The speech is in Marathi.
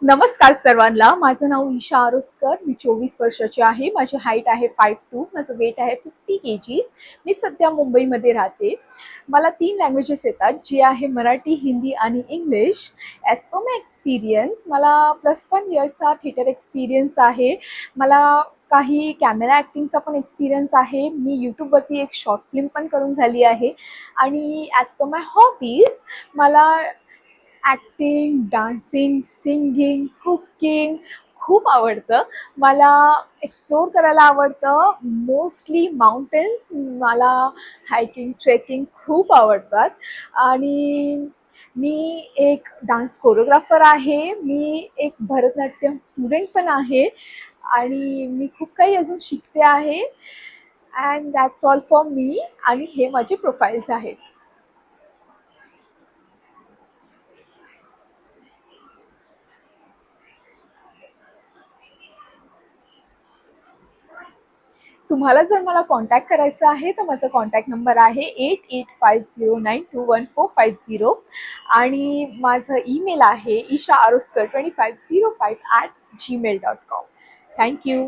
नमस्कार सर्वांना. माझं नाव ईशा आरोस्कर. मी 24 वर्षाची आहे. माझी हाईट आहे 5'2". माझं वेट आहे 50 kgs. मी सध्या मुंबईमध्ये राहते. मला 3 लँग्वेजेस येतात, जी आहे मराठी, हिंदी आणि इंग्लिश. ॲज पर माय एक्सपिरियन्स, मला +1 इयरचा थिएटर एक्सपिरियन्स आहे. मला काही कॅमेरा ॲक्टिंगचा पण एक्सपिरियन्स आहे. मी यूट्यूबवरती एक शॉर्ट फिल्म पण करून झाली आहे. आणि ॲज पर माय हॉबीज, मला ॲक्टिंग, डान्सिंग, सिंगिंग, कुकिंग खूप आवडतं. मला एक्सप्लोर करायला आवडतं. Mostly mountains. मला हायकिंग, ट्रेकिंग खूप आवडतात. आणि मी एक डान्स कोरिओग्राफर आहे. मी एक भरतनाट्यम स्टुडंट पण आहे. आणि मी खूप काही अजून शिकते आहे. And that's all for me. आणि हे माझे प्रोफाईल्स आहेत. तुम्हाला जर मला कॉन्टॅक्ट करायचं आहे तर माझा कॉन्टॅक्ट नंबर आहे 8850921450 आणि माझं ईमेल आहे ishaarosकर2505@gmail.com. थँक्यू.